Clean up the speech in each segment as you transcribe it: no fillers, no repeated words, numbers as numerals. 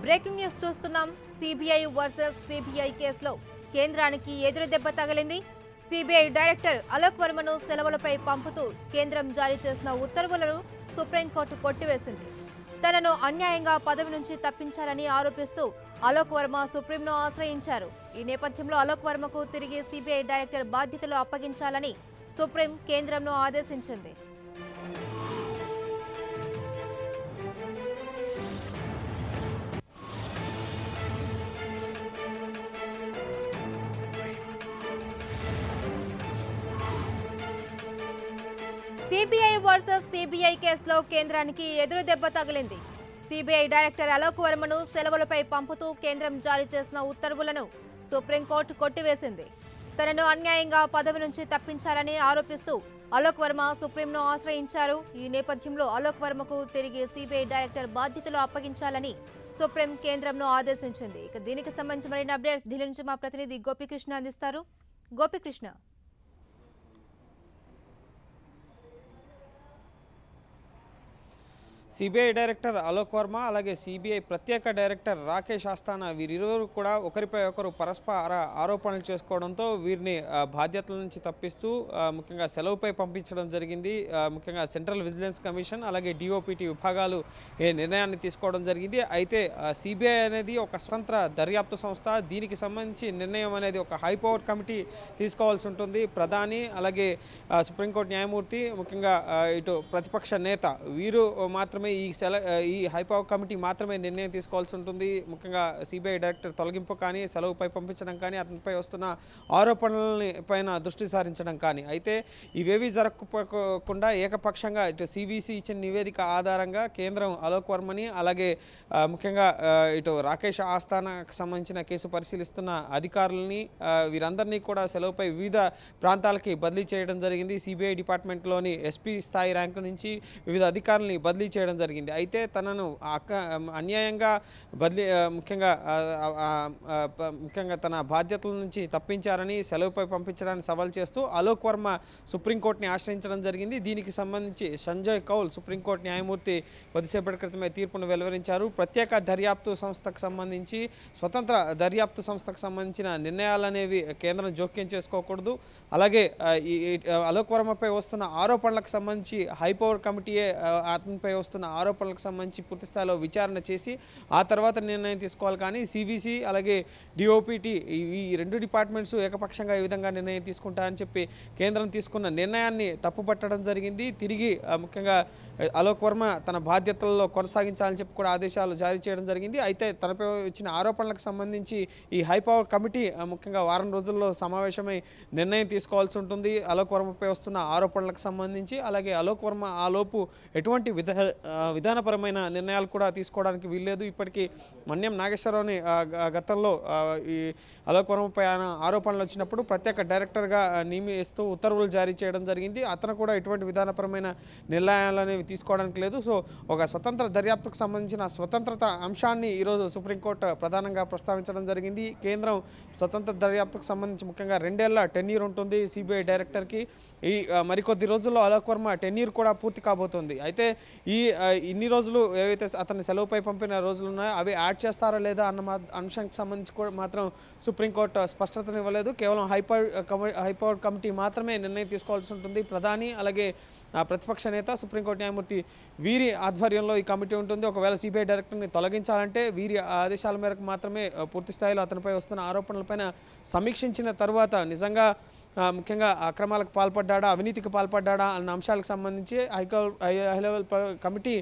Breaking news చూస్తున్నాం. CBI versus CBI కేసులో కేంద్రానికి ఎదురు దెబ్బ తగిలింది. సిబిఐ డైరెక్టర్ అలోక్ వర్మను సెలవులపై పంపుతూ కేంద్రం జారీ చేసిన ఉత్తర్వులను సుప్రీంకోర్టు కొట్టివేసింది. తనను అన్యాయంగా పదవి నుంచి తప్పించారని ఆరోపిస్తూ అలోక్ వర్మ సుప్రీంను ఆశ్రయించారు. ఈ నేపథ్యంలో అలోక్ వర్మకు తిరిగి సిబిఐ డైరెక్టర్ బాధ్యతలు అప్పగించాలని సుప్రీం కేంద్రంను ఆదేశించింది. సిబిఐ వర్సెస్ సిబిఐ కేసులో కేంద్రానికి ఎదురు దెబ్బ తగిలింది. సిబిఐ డైరెక్టర్ అలోక్ వర్మను సెలవులపై పంపుతూ కేంద్రం జారీ చేసిన ఉత్తర్వులను సుప్రీంకోర్టు కొట్టివేసింది. తనను అన్యాయంగా పదవి నుంచి తప్పించారని ఆరోపిస్తూ అలోక్ వర్మ సుప్రీంను ఆశ్రయించారు. ఈ నేపథ్యంలో అలోక్ వర్మకు తిరిగి సిబిఐ డైరెక్టర్ బాధ్యతలు అప్పగించాలని సుప్రీం కేంద్రంను ఆదేశించింది. ఇక దీనికి సంబంధించి మరిన్ని అప్డేట్స్ ఢిల్లీ నుంచి మా ప్రతినిధి గోపికృష్ణ అందిస్తారు. గోపికృష్ణ, సిబిఐ డైరెక్టర్ అలోక్ వర్మ అలాగే సిబిఐ ప్రత్యేక డైరెక్టర్ రాకేష్ అస్థానా వీరిరువురు కూడా ఒకరిపై ఒకరు పరస్పర ఆరోపణలు చేసుకోవడంతో వీరిని బాధ్యతల నుంచి తప్పిస్తూ ముఖ్యంగా సెలవుపై పంపించడం జరిగింది. ముఖ్యంగా సెంట్రల్ విజిలెన్స్ కమిషన్ అలాగే డిఓపిటి విభాగాలు ఈ నిర్ణయాన్ని తీసుకోవడం జరిగింది. అయితే సిబిఐ అనేది ఒక స్వతంత్ర దర్యాప్తు సంస్థ. దీనికి సంబంధించి నిర్ణయం అనేది ఒక హై పవర్ కమిటీ తీసుకోవాల్సి ఉంటుంది. ప్రధాని అలాగే సుప్రీంకోర్టు న్యాయమూర్తి, ముఖ్యంగా ఇటు ప్రతిపక్ష నేత వీరు మాత్రమే ఈ హై పవర్ కమిటీ మాత్రమే నిర్ణయం తీసుకోవాల్సి ఉంటుంది. ముఖ్యంగా సిబిఐ డైరెక్టర్ తొలగింపు కానీ, సెలవుపై పంపించడం కానీ, అతనిపై వస్తున్న ఆరోపణలని పైన దృష్టి సారించడం కానీ. అయితే ఇవేవి జరగకుండా ఏకపక్షంగా ఇటు సిబిసి ఇచ్చిన నివేదిక ఆధారంగా కేంద్రం అలోక్ వర్మని అలాగే ముఖ్యంగా ఇటు రాకేష్ ఆస్థానాకు సంబంధించిన కేసు పరిశీలిస్తున్న అధికారులని వీరందరినీ కూడా సెలవుపై వివిధ ప్రాంతాలకి బదిలీ చేయడం జరిగింది. సిబిఐ డిపార్ట్మెంట్లోని ఎస్పీ స్థాయి ర్యాంకు నుంచి వివిధ అధికారులని బదిలీ చేయడం జరిగింది. అయితే తనను అన్యాయంగా బదిలీ ముఖ్యంగా తన బాధ్యతల నుంచి తప్పించారని సెలవుపై పంపించడానికి సవాల్ చేస్తూ అలోక్ వర్మ సుప్రీంకోర్టుని ఆశ్రయించడం జరిగింది. దీనికి సంబంధించి సంజయ్ కౌల్ సుప్రీంకోర్టు న్యాయమూర్తి కొద్దిసేపటి క్రితమే తీర్పును వెలువరించారు. ప్రత్యేక దర్యాప్తు సంస్థకు సంబంధించి, స్వతంత్ర దర్యాప్తు సంస్థకు సంబంధించిన నిర్ణయాలనేవి కేంద్రం జోక్యం చేసుకోకూడదు. అలాగే అలోక్ వర్మపై వస్తున్న ఆరోపణలకు సంబంధించి హై పవర్ కమిటీయే అతనిపై వస్తున్న ఆరోపణలకు సంబంధించి పూర్తి స్థాయిలో విచారణ చేసి ఆ తర్వాత నిర్ణయం తీసుకోవాలి. కానీ సిబిసి అలాగే డిఓపిటి ఈ రెండు డిపార్ట్మెంట్స్ ఏకపక్షంగా ఈ విధంగా నిర్ణయం తీసుకుంటారని చెప్పి కేంద్రం తీసుకున్న నిర్ణయాన్ని తప్పుపట్టడం జరిగింది. తిరిగి ముఖ్యంగా అలోక్ వర్మ తన బాధ్యతల్లో కొనసాగించాలని చెప్పి కూడా ఆదేశాలు జారీ చేయడం జరిగింది. అయితే తనపై వచ్చిన ఆరోపణలకు సంబంధించి ఈ హై పవర్ కమిటీ ముఖ్యంగా వారం రోజుల్లో సమావేశమై నిర్ణయం తీసుకోవాల్సి ఉంటుంది. అలోక్ వర్మపై వస్తున్న ఆరోపణలకు సంబంధించి అలాగే అలోక్ వర్మ ఆ లోపు ఎటువంటి విధానపరమైన నిర్ణయాలు కూడా తీసుకోవడానికి వీల్లేదు. ఇప్పటికీ మన్యం నాగేశ్వరరావుని గతంలో ఈ అలోక్ వర్మపై ఆరోపణలు వచ్చినప్పుడు ప్రత్యేక డైరెక్టర్గా నియమిస్తూ ఉత్తర్వులు జారీ చేయడం జరిగింది. అతను కూడా ఎటువంటి విధానపరమైన నిర్ణయాలు అనేవి తీసుకోవడానికి లేదు. సో ఒక స్వతంత్ర దర్యాప్తుకు సంబంధించిన స్వతంత్రత అంశాన్ని ఈరోజు సుప్రీంకోర్టు ప్రధానంగా ప్రస్తావించడం జరిగింది. కేంద్రం స్వతంత్ర దర్యాప్తుకు సంబంధించి ముఖ్యంగా 2 ఏళ్ల టెన్యూర్ ఉంటుంది సిబిఐ డైరెక్టర్కి. ఈ మరికొద్ది రోజుల్లో అలోక్ వర్మ టెన్యూర్ కూడా పూర్తి కాబోతుంది. అయితే ఇన్ని రోజులు ఏవైతే అతన్ని సెలవుపై పంపిన రోజులు ఉన్నాయో అవి యాడ్ చేస్తారా లేదా అన్న అంశానికి సంబంధించి కూడా మాత్రం సుప్రీంకోర్టు స్పష్టతనివ్వలేదు. కేవలం హై పవర్ కమిటీ మాత్రమే నిర్ణయం తీసుకోవాల్సి ఉంటుంది. ప్రధాని అలాగే ప్రతిపక్ష నేత, సుప్రీంకోర్టు న్యాయమూర్తి వీరి ఆధ్వర్యంలో ఈ కమిటీ ఉంటుంది. ఒకవేళ సిబిఐ డైరెక్టర్ని తొలగించాలంటే వీరి ఆదేశాల మేరకు మాత్రమే పూర్తి స్థాయిలో అతనిపై వస్తున్న ఆరోపణలపైన సమీక్షించిన తర్వాత నిజంగా ముఖ్యంగా అక్రమాలకు పాల్పడ్డా, అవినీతికి పాల్పడ్డా అన్న అంశాలకు సంబంధించి హై లెవెల్ కమిటీ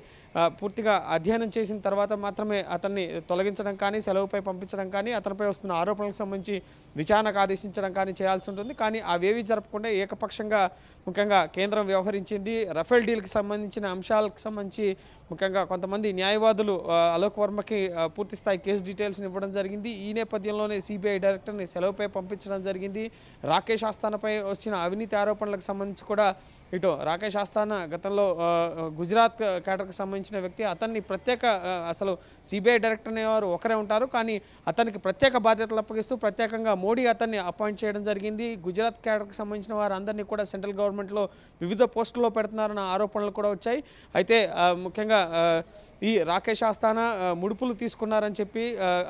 పూర్తిగా అధ్యయనం చేసిన తర్వాత మాత్రమే అతన్ని తొలగించడం కానీ, సెలవుపై పంపించడం కానీ, అతనిపై వస్తున్న ఆరోపణలకు సంబంధించి విచారణకు ఆదేశించడం కానీ చేయాల్సి ఉంటుంది. కానీ అవేవి జరపకుండా ఏకపక్షంగా ముఖ్యంగా కేంద్రం వ్యవహరించింది. రఫేల్ డీల్కి సంబంధించిన అంశాలకు సంబంధించి ముఖ్యంగా కొంతమంది న్యాయవాదులు అలోక్ వర్మకి పూర్తి స్థాయి కేసు డీటెయిల్స్ని ఇవ్వడం జరిగింది. ఈ నేపథ్యంలోనే సిబిఐ డైరెక్టర్ని సెలవుపై పంపించడం జరిగింది. రాకేష్ ఆస్థానాపై వచ్చిన అవినీతి ఆరోపణలకు సంబంధించి కూడా ఇటు రాకేష్ ఆస్థానా గతంలో గుజరాత్ కేడర్కి సంబంధించిన వ్యక్తి. అతన్ని ప్రత్యేక అసలు సిబిఐ డైరెక్టర్ అనేవారు ఒకరే ఉంటారు, కానీ అతనికి ప్రత్యేక బాధ్యతలు అప్పగిస్తూ ప్రత్యేకంగా మోడీ అతన్ని అపాయింట్ చేయడం జరిగింది. గుజరాత్ కేడర్కి సంబంధించిన వారు అందరినీ కూడా సెంట్రల్ గవర్నమెంట్లో వివిధ పోస్టుల్లో పెడుతున్నారన్న ఆరోపణలు కూడా వచ్చాయి. అయితే ముఖ్యంగా ఈ రాకేష్ ఆస్థానా ముడుపులు తీసుకున్నారని చెప్పి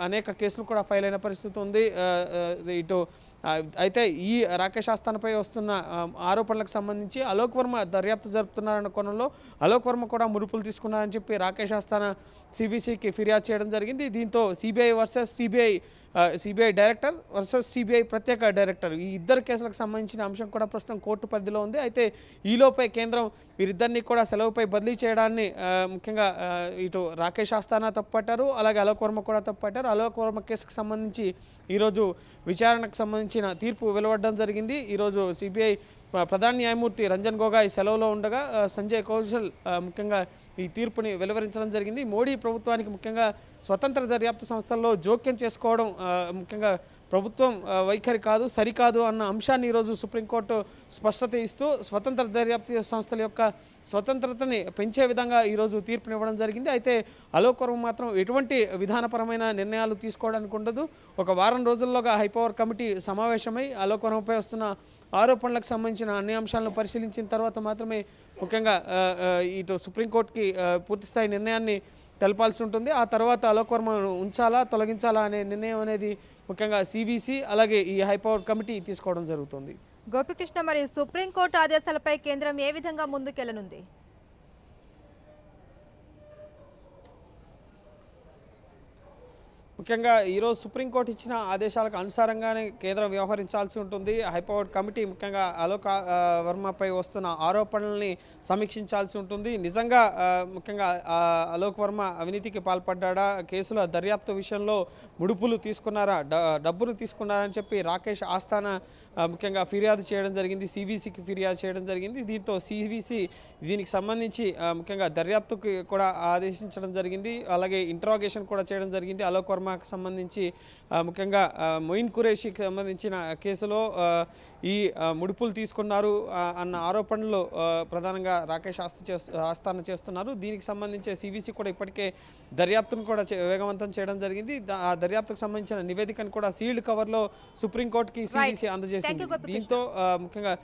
అనేక కేసులు కూడా ఫైల్ అయిన పరిస్థితి ఉంది. ఇటు అయితే ఈ రాకేష్ ఆస్థానాపై వస్తున్న ఆరోపణలకు సంబంధించి అలోక్ వర్మ దర్యాప్తు జరుపుతున్నారన్న కోణంలో అలోక్ వర్మ కూడా ముడుపులు తీసుకున్నారని చెప్పి రాకేష్ ఆస్థానా సిబిసికి ఫిర్యాదు చేయడం జరిగింది. దీంతో CBI versus CBI director versus CBI ప్రత్యేక డైరెక్టర్ ఈ ఇద్దరు కేసులకు సంబంధించిన అంశం కూడా ప్రస్తుతం కోర్టు పరిధిలో ఉంది. అయితే ఈలోపై కేంద్రం వీరిద్దరినీ కూడా సెలవుపై బదిలీ చేయడాన్ని ముఖ్యంగా ఇటు రాకేష్ ఆస్థానా తప్పుపట్టారు, అలాగే అలోక్ వర్మ కూడా తప్పుపట్టారు. అలోక్ వర్మ కేసుకు సంబంధించి ఈరోజు విచారణకు సంబంధించిన తీర్పు వెలువడడం జరిగింది. ఈరోజు సిబిఐ ప్రధాన న్యాయమూర్తి రంజన్ గొగోయ్ సెలవులో ఉండగా సంజయ్ కౌశల్ ముఖ్యంగా ఈ తీర్పుని వెలువరించడం జరిగింది. మోడీ ప్రభుత్వానికి ముఖ్యంగా స్వతంత్ర దర్యాప్తు సంస్థల్లో జోక్యం చేసుకోవడం ముఖ్యంగా ప్రభుత్వం వైఖరి కాదు, సరికాదు అన్న అంశాన్ని ఈరోజు సుప్రీంకోర్టు స్పష్టత ఇస్తూ స్వతంత్ర దర్యాప్తు సంస్థల యొక్క స్వతంత్రతని పెంచే విధంగా ఈరోజు తీర్పునివ్వడం జరిగింది. అయితే అలోక్ వర్మ మాత్రం ఎటువంటి విధానపరమైన నిర్ణయాలు తీసుకోవడానికి ఉండదు. ఒక వారం రోజుల్లోగా హైపవర్ కమిటీ సమావేశమై అలోక్ వర్మపై వస్తున్న ఆరోపణలకు సంబంధించిన అన్ని అంశాలను పరిశీలించిన తర్వాత మాత్రమే ముఖ్యంగా ఇటు సుప్రీంకోర్టుకి పూర్తిస్థాయి నిర్ణయాన్ని తెలపాల్సి ఉంటుంది. ఆ తర్వాత అలోక్ వర్మను ఉంచాలా తొలగించాలా అనే నిర్ణయం అనేది ముఖ్యంగా సిబిసి అలాగే ఈ హైపవర్ కమిటీ తీసుకోవడం జరుగుతుంది. గోపికృష్ణ, మరి సుప్రీంకోర్టు ఆదేశాలపై కేంద్రం ఏ విధంగా ముందుకెళ్లనుంది? ముఖ్యంగా ఈరోజు సుప్రీంకోర్టు ఇచ్చిన ఆదేశాలకు అనుసారంగానే కేంద్రం వ్యవహరించాల్సి ఉంటుంది. హైపవర్ కమిటీ ముఖ్యంగా అలోక్ వర్మపై వస్తున్న ఆరోపణల్ని సమీక్షించాల్సి ఉంటుంది. నిజంగా ముఖ్యంగా అలోక్ వర్మ అవినీతికి పాల్పడ్డా, కేసుల దర్యాప్తు విషయంలో ముడుపులు తీసుకున్నారా, డబ్బులు తీసుకున్నారని చెప్పి రాకేష్ ఆస్థానా ముఖ్యంగా ఫిర్యాదు చేయడం జరిగింది, సిబిసికి ఫిర్యాదు చేయడం జరిగింది. దీంతో సిబిసి దీనికి సంబంధించి ముఖ్యంగా దర్యాప్తుకి కూడా ఆదేశించడం జరిగింది, అలాగే ఇంట్రాగేషన్ కూడా చేయడం జరిగింది. అలోక్ వర్మకు సంబంధించి ముఖ్యంగా మొయిన్ ఖురేషికి సంబంధించిన కేసులో ఈ ముడుపులు తీసుకున్నారు అన్న ఆరోపణలు ప్రధానంగా రాకేష్ ఆస్థానా చేస్తున్నారు. దీనికి సంబంధించి సిబిసి కూడా ఇప్పటికే దర్యాప్తును కూడా వేగవంతం చేయడం జరిగింది. ఆ దర్యాప్తుకు సంబంధించిన నివేదికను కూడా సీల్డ్ కవర్లో సుప్రీంకోర్టుకి సిబిసి అందజేసింది. దీంతో ముఖ్యంగా